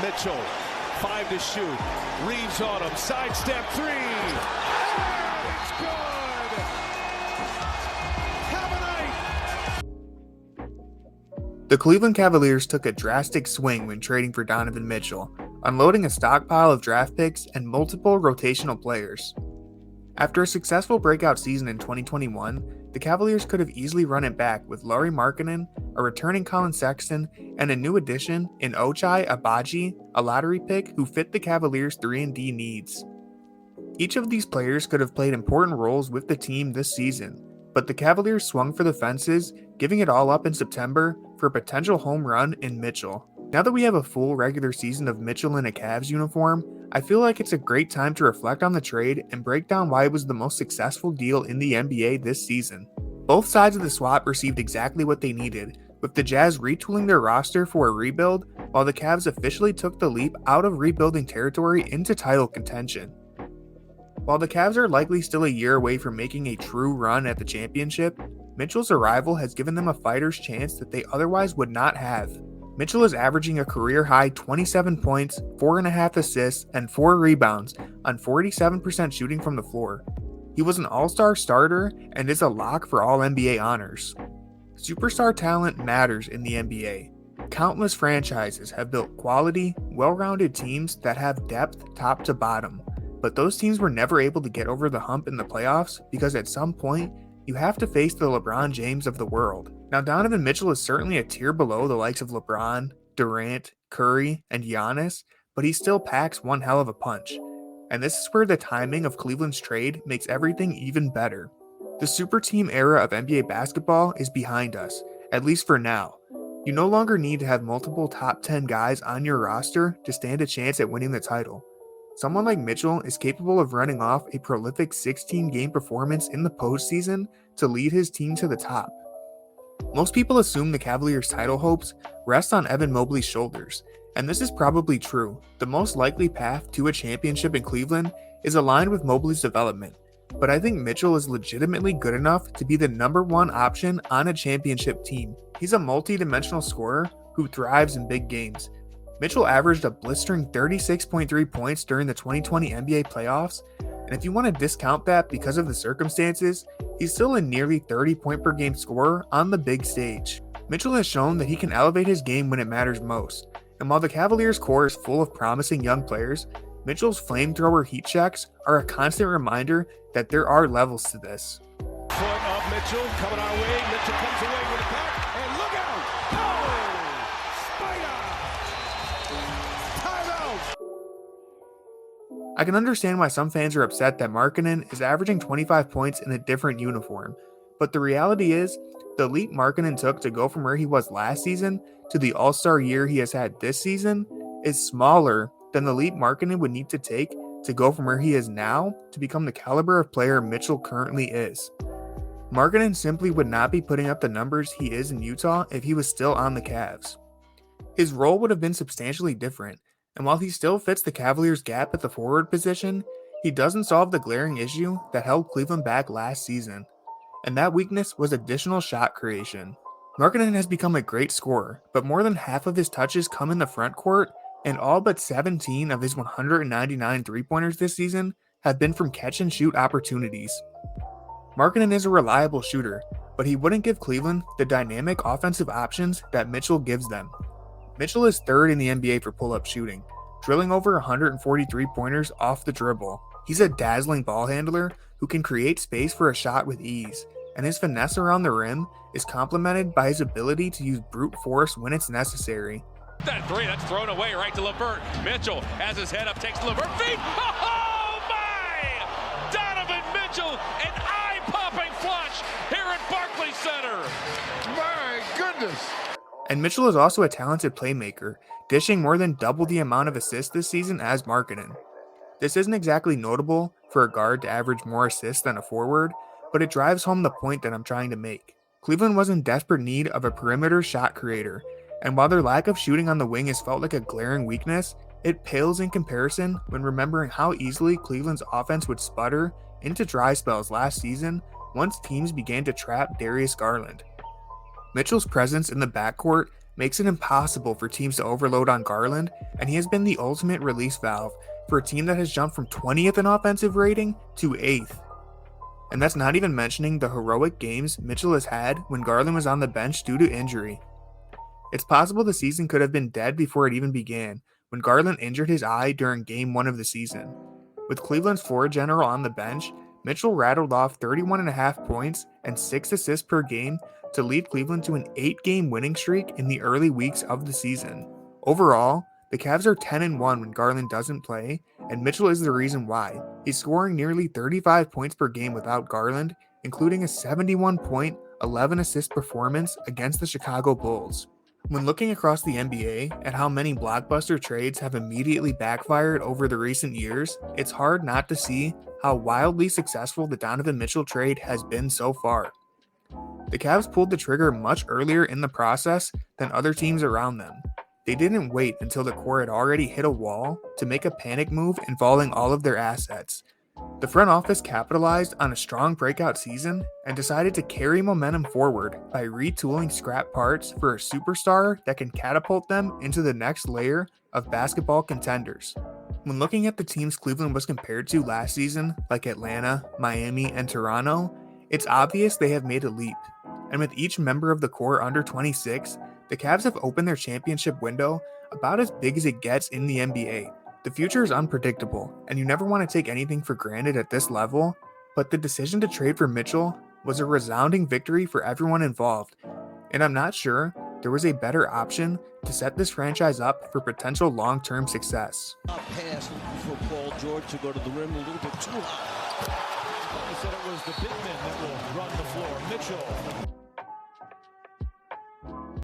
Mitchell, 5 to shoot. Reeves on him, sidestep 3. And it's good! Have a night! The Cleveland Cavaliers took a drastic swing when trading for Donovan Mitchell, unloading a stockpile of draft picks and multiple rotational players. After a successful breakout season in 2021, the Cavaliers could have easily run it back with Lauri Markkanen, a returning Colin Sexton, and a new addition in Ochai Agbaji, a lottery pick who fit the Cavaliers' 3-and-D needs. Each of these players could have played important roles with the team this season, but the Cavaliers swung for the fences, giving it all up in September for a potential home run in Mitchell. Now that we have a full regular season of Mitchell in a Cavs uniform, I feel like it's a great time to reflect on the trade and break down why it was the most successful deal in the NBA this season. Both sides of the swap received exactly what they needed, with the Jazz retooling their roster for a rebuild, while the Cavs officially took the leap out of rebuilding territory into title contention. While the Cavs are likely still a year away from making a true run at the championship, Mitchell's arrival has given them a fighter's chance that they otherwise would not have. Mitchell is averaging a career-high 27 points, 4.5 assists, and 4 rebounds on 47% shooting from the floor. He was an all-star starter and is a lock for all NBA honors. Superstar talent matters in the NBA. Countless franchises have built quality, well-rounded teams that have depth top to bottom, but those teams were never able to get over the hump in the playoffs because at some point, you have to face the LeBron James of the world. Now, Donovan Mitchell is certainly a tier below the likes of LeBron, Durant, Curry, and Giannis, but he still packs one hell of a punch. And this is where the timing of Cleveland's trade makes everything even better. The super team era of NBA basketball is behind us, at least for now. You no longer need to have multiple top 10 guys on your roster to stand a chance at winning the title. Someone like Mitchell is capable of running off a prolific 16-game performance in the postseason to lead his team to the top. Most people assume the Cavaliers' title hopes rest on Evan Mobley's shoulders, and this is probably true. The most likely path to a championship in Cleveland is aligned with Mobley's development, but I think Mitchell is legitimately good enough to be the number one option on a championship team. He's a multi-dimensional scorer who thrives in big games. Mitchell averaged a blistering 36.3 points during the 2020 NBA playoffs, and if you want to discount that because of the circumstances, he's still a nearly 30-point-per-game scorer on the big stage. Mitchell has shown that he can elevate his game when it matters most, and while the Cavaliers' core is full of promising young players, Mitchell's flamethrower heat checks are a constant reminder that there are levels to this. Foot of Mitchell coming our way. Mitchell comes away with a pack, and look out! Oh! Spider! Timeout! I can understand why some fans are upset that Markkanen is averaging 25 points in a different uniform, but the reality is, the leap Markkanen took to go from where he was last season to the all-star year he has had this season is smaller than the leap Markkanen would need to take to go from where he is now to become the caliber of player Mitchell currently is. Markkanen simply would not be putting up the numbers he is in Utah if he was still on the Cavs. His role would have been substantially different, and while he still fits the Cavaliers' gap at the forward position, he doesn't solve the glaring issue that held Cleveland back last season, and that weakness was additional shot creation. Markkanen has become a great scorer, but more than half of his touches come in the front court, and all but 17 of his 199 three-pointers this season have been from catch-and-shoot opportunities. Markkanen is a reliable shooter, but he wouldn't give Cleveland the dynamic offensive options that Mitchell gives them. Mitchell is third in the NBA for pull-up shooting, drilling over 140 three-pointers off the dribble. He's a dazzling ball handler who can create space for a shot with ease, and his finesse around the rim is complemented by his ability to use brute force when it's necessary. That three, that's thrown away right to LeVert. Mitchell has his head up, takes LeVert feet. Oh my! Donovan Mitchell, an eye-popping flush here at Barclays Center. My goodness! And Mitchell is also a talented playmaker, dishing more than double the amount of assists this season as Markkanen. This isn't exactly notable for a guard to average more assists than a forward, but it drives home the point that I'm trying to make. Cleveland was in desperate need of a perimeter shot creator, and while their lack of shooting on the wing has felt like a glaring weakness, it pales in comparison when remembering how easily Cleveland's offense would sputter into dry spells last season once teams began to trap Darius Garland. Mitchell's presence in the backcourt makes it impossible for teams to overload on Garland, and he has been the ultimate release valve for a team that has jumped from 20th in offensive rating to 8th. And that's not even mentioning the heroic games Mitchell has had when Garland was on the bench due to injury. It's possible the season could have been dead before it even began, when Garland injured his eye during Game 1 of the season. With Cleveland's floor general on the bench, Mitchell rattled off 31.5 points and 6 assists per game to lead Cleveland to an 8-game winning streak in the early weeks of the season. Overall, the Cavs are 10-1 when Garland doesn't play, and Mitchell is the reason why. He's scoring nearly 35 points per game without Garland, including a 71-point, 11-assist performance against the Chicago Bulls. When looking across the NBA at how many blockbuster trades have immediately backfired over the recent years, it's hard not to see how wildly successful the Donovan Mitchell trade has been so far. The Cavs pulled the trigger much earlier in the process than other teams around them. They didn't wait until the core had already hit a wall to make a panic move involving all of their assets. The front office capitalized on a strong breakout season and decided to carry momentum forward by retooling scrap parts for a superstar that can catapult them into the next layer of basketball contenders. When looking at the teams Cleveland was compared to last season, like Atlanta, Miami, and Toronto, it's obvious they have made a leap. And with each member of the core under 26, the Cavs have opened their championship window about as big as it gets in the NBA. The future is unpredictable, and you never want to take anything for granted at this level, but the decision to trade for Mitchell was a resounding victory for everyone involved, and I'm not sure there was a better option to set this franchise up for potential long-term success. Pass for Paul George to go to the rim a little bit too high. He said it was the big men that will run the floor. Mitchell.